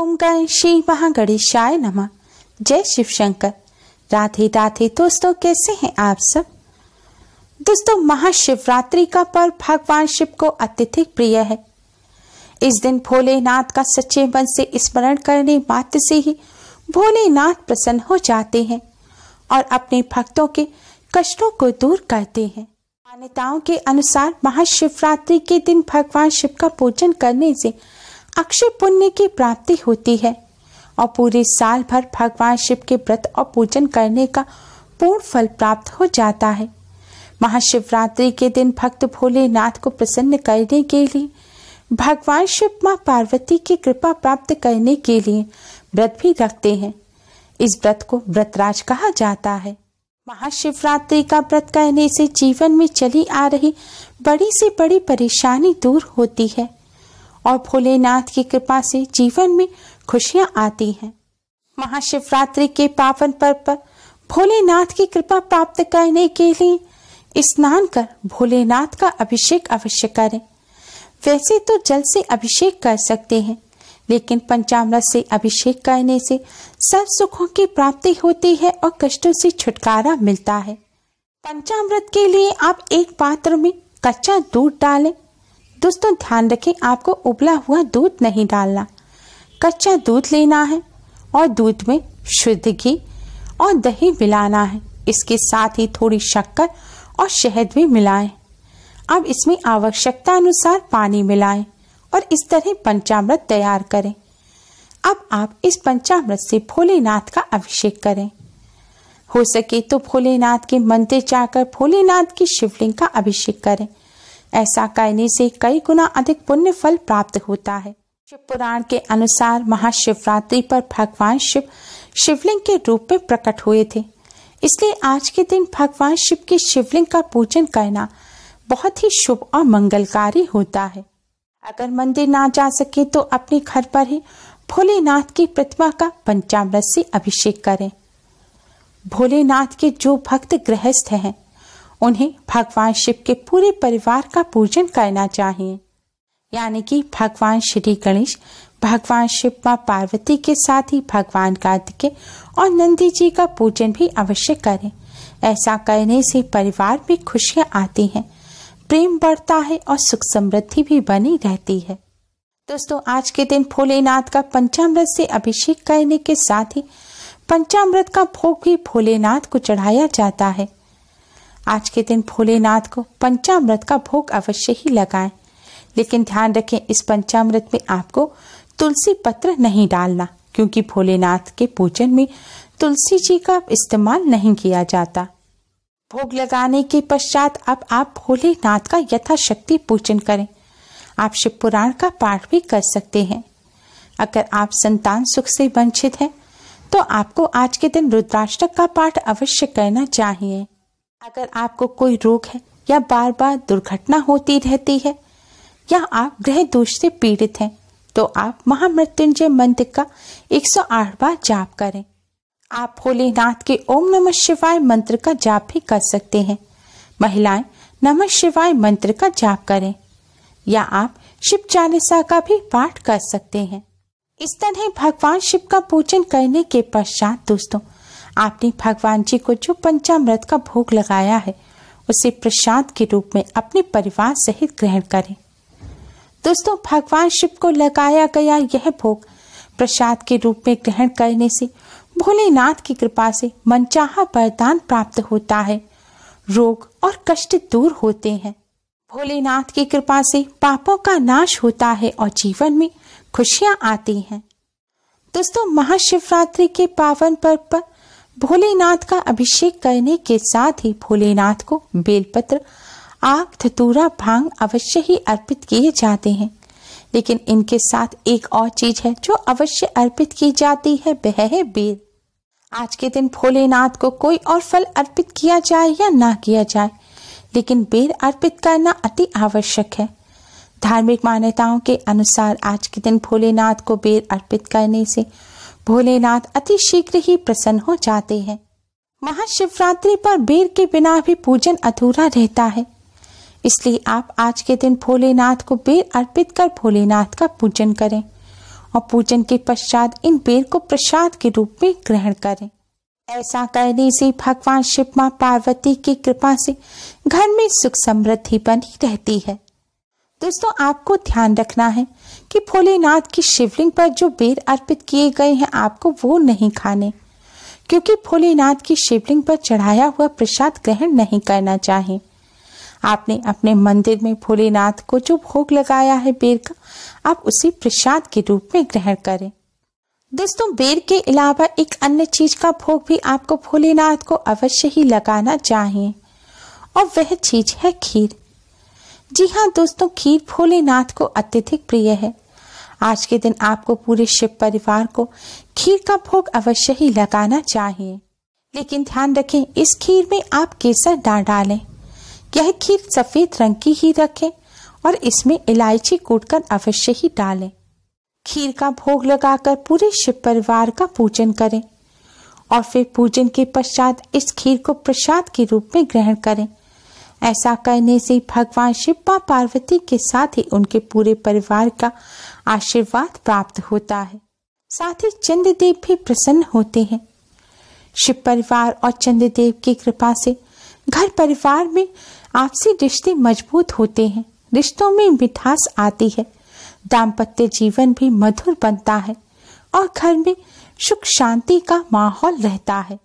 ओम गण श्री महागणेशाय नमः। जय शिव शंकर। राधे राधे दोस्तों, कैसे हैं आप सब। दोस्तों, महाशिवरात्रि का पर्व भगवान शिव को अत्यधिक प्रिय है। इस दिन भोलेनाथ का सच्चे मन से स्मरण करने मात्र से ही भोलेनाथ प्रसन्न हो जाते हैं और अपने भक्तों के कष्टों को दूर करते हैं। मान्यताओं के अनुसार महाशिवरात्रि के दिन भगवान शिव का पूजन करने से अक्षय पुण्य की प्राप्ति होती है और पूरे साल भर भगवान शिव के व्रत और पूजन करने का पूर्ण फल प्राप्त हो जाता है। महाशिवरात्रि के दिन भक्त भोलेनाथ को प्रसन्न करने के लिए भगवान शिव मां पार्वती की कृपा प्राप्त करने के लिए व्रत भी रखते हैं। इस व्रत को व्रतराज कहा जाता है। महाशिवरात्रि का व्रत करने से जीवन में चली आ रही बड़ी से बड़ी परेशानी दूर होती है और भोलेनाथ की कृपा से जीवन में खुशियां आती हैं। महाशिवरात्रि के पावन पर्व पर भोलेनाथ की कृपा प्राप्त करने के लिए स्नान कर भोलेनाथ का अभिषेक अवश्य करें। वैसे तो जल से अभिषेक कर सकते हैं, लेकिन पंचामृत से अभिषेक करने से सर्व सुखों की प्राप्ति होती है और कष्टों से छुटकारा मिलता है। पंचामृत के लिए आप एक पात्र में कच्चा दूध डालें। दोस्तों, ध्यान रखें, आपको उबला हुआ दूध नहीं डालना। कच्चा दूध लेना है और दूध में शुद्ध घी और दही मिलाना है। इसके साथ ही थोड़ी शक्कर और शहद भी मिलाएं। अब इसमें आवश्यकता अनुसार पानी मिलाएं और इस तरह पंचामृत तैयार करें। अब आप इस पंचामृत से भोलेनाथ का अभिषेक करें। हो सके तो भोलेनाथ के मंदिर जाकर भोलेनाथ की शिवलिंग का अभिषेक करें। ऐसा करने से कई गुना अधिक पुण्य फल प्राप्त होता है। शिव पुराण के अनुसार महाशिवरात्रि पर भगवान शिव शिवलिंग के रूप में प्रकट हुए थे, इसलिए आज के दिन भगवान शिव की शिवलिंग का पूजन करना बहुत ही शुभ और मंगलकारी होता है। अगर मंदिर ना जा सके तो अपने घर पर ही भोलेनाथ की प्रतिमा का पंचामृत से अभिषेक करें। भोलेनाथ के जो भक्त गृहस्थ हैं उन्हें भगवान शिव के पूरे परिवार का पूजन करना चाहिए, यानी कि भगवान श्री गणेश, भगवान शिव मां पार्वती के साथ ही भगवान कार्तिकेय और नंदी जी का पूजन भी अवश्य करें। ऐसा करने से परिवार में खुशियां आती हैं, प्रेम बढ़ता है और सुख समृद्धि भी बनी रहती है। दोस्तों, आज के दिन भोलेनाथ का पंचामृत से अभिषेक करने के साथ ही पंचामृत का भोग भी भोलेनाथ को चढ़ाया जाता है। आज के दिन भोलेनाथ को पंचामृत का भोग अवश्य ही लगाएं, लेकिन ध्यान रखें, इस पंचामृत में आपको तुलसी पत्र नहीं डालना, क्योंकि भोलेनाथ के पूजन में तुलसी जी का इस्तेमाल नहीं किया जाता। भोग लगाने के पश्चात अब आप भोलेनाथ का यथाशक्ति पूजन करें। आप शिव पुराण का पाठ भी कर सकते हैं। अगर आप संतान सुख से वंचित हैं तो आपको आज के दिन रुद्राष्टक का पाठ अवश्य करना चाहिए। अगर आपको कोई रोग है या बार बार दुर्घटना होती रहती है या आप ग्रह दोष से पीड़ित हैं तो आप महामृत्युंजय मंत्र का 108 बार जाप करें। आप भोलेनाथ के ओम नमः शिवाय मंत्र का जाप भी कर सकते हैं। महिलाएं नमः शिवाय मंत्र का जाप करें या आप शिव चालीसा का भी पाठ कर सकते हैं। इस तरह भगवान शिव का पूजन करने के पश्चात दोस्तों, आपने भगवान जी को जो पंचामृत का भोग लगाया है उसे प्रसाद के रूप में अपने परिवार सहित ग्रहण करें। दोस्तों, भगवान शिव को लगाया गया यह भोग प्रसाद के रूप में ग्रहण करने से भोलेनाथ की कृपा से मनचाहा वरदान प्राप्त होता है, रोग और कष्ट दूर होते हैं। भोलेनाथ की कृपा से पापों का नाश होता है और जीवन में खुशियां आती हैं। दोस्तों, महाशिवरात्रि के पावन पर्व पर भोलेनाथ का अभिषेक करने के साथ ही भोलेनाथ को बेलपत्र, आग, धतूरा, भांग अवश्य ही अर्पित किए जाते हैं, लेकिन इनके साथ एक और चीज है जो अवश्य अर्पित की जाती है, वह है बेल। आज के दिन भोलेनाथ को कोई और फल अर्पित किया जाए या ना किया जाए, लेकिन बेल अर्पित करना अति आवश्यक है। धार्मिक मान्यताओं के अनुसार आज के दिन भोलेनाथ को बेल अर्पित करने से भोलेनाथ अति शीघ्र ही प्रसन्न हो जाते हैं। महाशिवरात्रि पर बेल के बिना भी पूजन अधूरा रहता है, इसलिए आप आज के दिन भोलेनाथ को बेल अर्पित कर भोलेनाथ का पूजन करें और पूजन के पश्चात इन बेर को प्रसाद के रूप में ग्रहण करें। ऐसा करने से भगवान शिव मां पार्वती की कृपा से घर में सुख समृद्धि बनी रहती है। दोस्तों, आपको ध्यान रखना है कि भोलेनाथ की शिवलिंग पर जो बेर अर्पित किए गए हैं आपको वो नहीं खाने, क्योंकि भोलेनाथ की शिवलिंग पर चढ़ाया हुआ प्रसाद ग्रहण नहीं करना चाहिए। आपने अपने मंदिर में भोलेनाथ को जो भोग लगाया है बेर का, आप उसी प्रसाद के रूप में ग्रहण करें। दोस्तों, बेर के अलावा एक अन्य चीज का भोग भी आपको भोलेनाथ को अवश्य ही लगाना चाहिए, और वह चीज है खीर। जी हाँ दोस्तों, खीर भोलेनाथ को अत्यधिक प्रिय है। आज के दिन आपको पूरे शिव परिवार को खीर का भोग अवश्य ही लगाना चाहिए, लेकिन ध्यान रखें इस खीर में आप केसर ना डालें। यह खीर सफेद रंग की ही रखें और इसमें इलायची कूटकर अवश्य ही डालें। खीर का भोग लगाकर पूरे शिव परिवार का पूजन करें और फिर पूजन के पश्चात इस खीर को प्रसाद के रूप में ग्रहण करें। ऐसा करने से भगवान शिव मां पार्वती के साथ ही उनके पूरे परिवार का आशीर्वाद प्राप्त होता है। साथ ही चंद्रदेव भी प्रसन्न होते हैं। शिव परिवार और चंद्रदेव की कृपा से घर परिवार में आपसी रिश्ते मजबूत होते हैं, रिश्तों में मिठास आती है, दाम्पत्य जीवन भी मधुर बनता है और घर में सुख शांति का माहौल रहता है।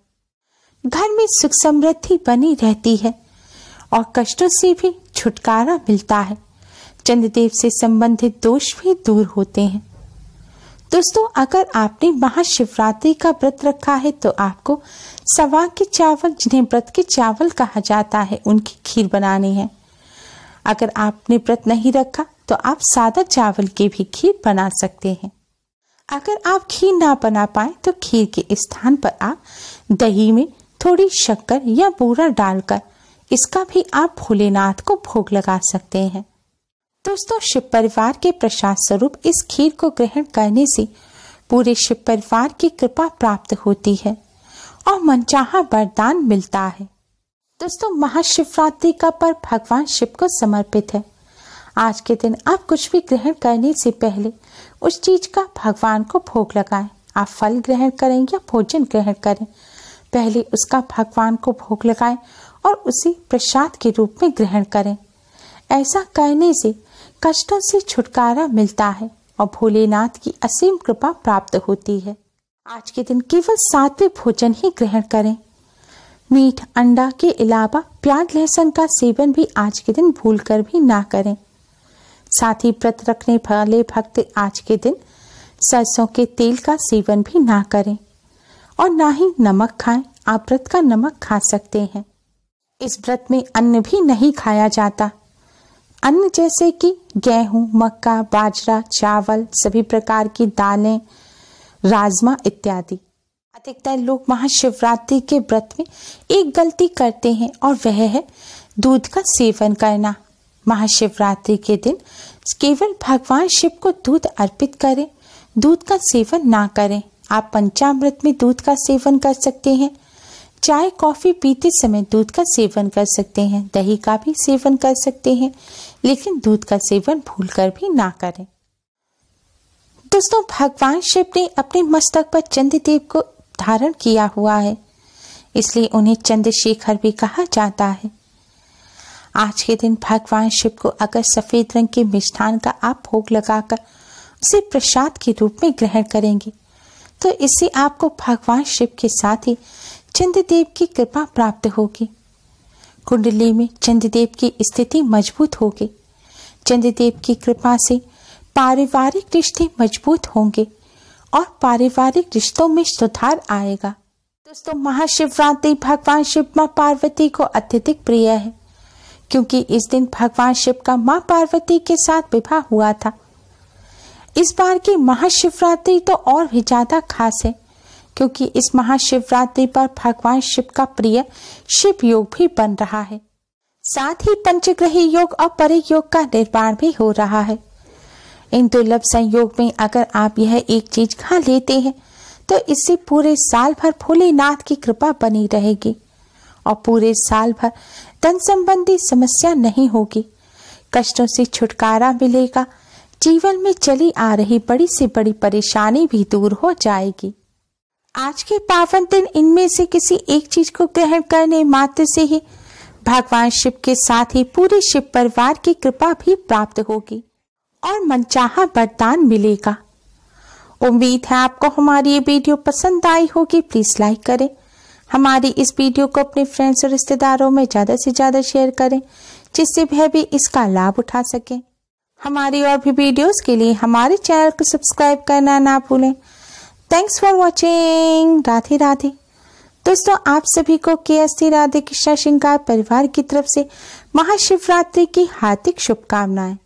घर में सुख समृद्धि बनी रहती है और कष्टों से भी छुटकारा मिलता है। चंद्रदेव से संबंधित दोष भी दूर होते हैं। दोस्तों, अगर आपने महाशिवरात्रि का व्रत रखा है तो आपको सवा के चावल, जिन्हें व्रत के चावल कहा जाता है, उनकी खीर बनानी है। अगर आपने व्रत नहीं रखा तो आप सादा चावल की भी खीर बना सकते हैं। अगर आप खीर ना बना पाए तो खीर के स्थान पर आप दही में थोड़ी शक्कर या बूरा डालकर इसका भी आप भोलेनाथ को भोग लगा सकते हैं। दोस्तों, शिव परिवार के प्रसाद स्वरूप इस खीर को ग्रहण करने से पूरे शिव परिवार की कृपा प्राप्त होती है और मनचाहा वरदान मिलता है। दोस्तों, महाशिवरात्रि का पर्व भगवान शिव को समर्पित है। आज के दिन आप कुछ भी ग्रहण करने से पहले उस चीज का भगवान को भोग लगाएं। आप फल ग्रहण करें या भोजन ग्रहण करें, पहले उसका भगवान को भोग लगाएं और उसे प्रसाद के रूप में ग्रहण करें। ऐसा करने से कष्टों से छुटकारा मिलता है और भोलेनाथ की असीम कृपा प्राप्त होती है। आज के दिन केवल सात्विक भोजन ही ग्रहण करें। मीठ, अंडा के अलावा प्याज लहसुन का सेवन भी आज के दिन भूलकर भी ना करें। साथ ही व्रत रखने वाले भक्त आज के दिन सरसों के तेल का सेवन भी ना करें और ना ही नमक खाएं। आप व्रत का नमक खा सकते हैं। इस व्रत में अन्न भी नहीं खाया जाता। अन्न जैसे कि गेहूं, मक्का, बाजरा, चावल, सभी प्रकार की दालें, राजमा इत्यादि। अधिकतर लोग महाशिवरात्रि के व्रत में एक गलती करते हैं और वह है दूध का सेवन करना। महाशिवरात्रि के दिन केवल भगवान शिव को दूध अर्पित करें, दूध का सेवन ना करें। आप पंचामृत में दूध का सेवन कर सकते हैं, चाय कॉफी पीते समय दूध का सेवन कर सकते हैं, दही का भी सेवन कर सकते हैं, लेकिन दूध का सेवन भूलकर भी ना करें। दोस्तों, भगवान शिव ने अपने मस्तक पर चंद्रदेव को धारण किया हुआ है, इसलिए उन्हें चंद्रशेखर भी कहा जाता है। आज के दिन भगवान शिव को अगर सफेद रंग के मिष्ठान का आप भोग लगाकर उसे प्रसाद के रूप में ग्रहण करेंगे तो इससे आपको भगवान शिव के साथ ही चंद्रदेव की कृपा प्राप्त होगी। कुंडली में चंद्रदेव की स्थिति मजबूत होगी। चंद्रदेव की कृपा से पारिवारिक रिश्ते मजबूत होंगे और पारिवारिक रिश्तों में सुधार आएगा। दोस्तों, महाशिवरात्रि भगवान शिव मां पार्वती को अत्यधिक प्रिय है, क्योंकि इस दिन भगवान शिव का मां पार्वती के साथ विवाह हुआ था। इस बार की महाशिवरात्रि तो और भी ज्यादा खास है, क्योंकि इस महाशिवरात्रि पर भगवान शिव का प्रिय शिव योग भी बन रहा है। साथ ही पंचग्रही योग और परे योग का निर्माण भी हो रहा है। इन दुर्लभ संयोग में अगर आप यह एक चीज खा लेते हैं तो इससे पूरे साल भर भोलेनाथ की कृपा बनी रहेगी और पूरे साल भर धन संबंधी समस्या नहीं होगी। कष्टों से छुटकारा मिलेगा, जीवन में चली आ रही बड़ी से बड़ी परेशानी भी दूर हो जाएगी। आज के पावन दिन इनमें से किसी एक चीज को ग्रहण करने मात्र से ही भगवान शिव के साथ ही पूरे शिव परिवार की कृपा भी प्राप्त होगी और मनचाहा वरदान मिलेगा। उम्मीद है आपको हमारी ये वीडियो पसंद आई होगी। प्लीज लाइक करें, हमारी इस वीडियो को अपने फ्रेंड्स और रिश्तेदारों में ज्यादा से ज्यादा शेयर करें, जिससे वह भी इसका लाभ उठा सकें। हमारी और भी वीडियोस के लिए हमारे चैनल को सब्सक्राइब करना ना भूलें। Thanks for watching. Radhe Radhe. दोस्तों, आप सभी को KST राधे कृष्णा श्रृंगार परिवार की तरफ से महाशिवरात्रि की हार्दिक शुभकामनाएं।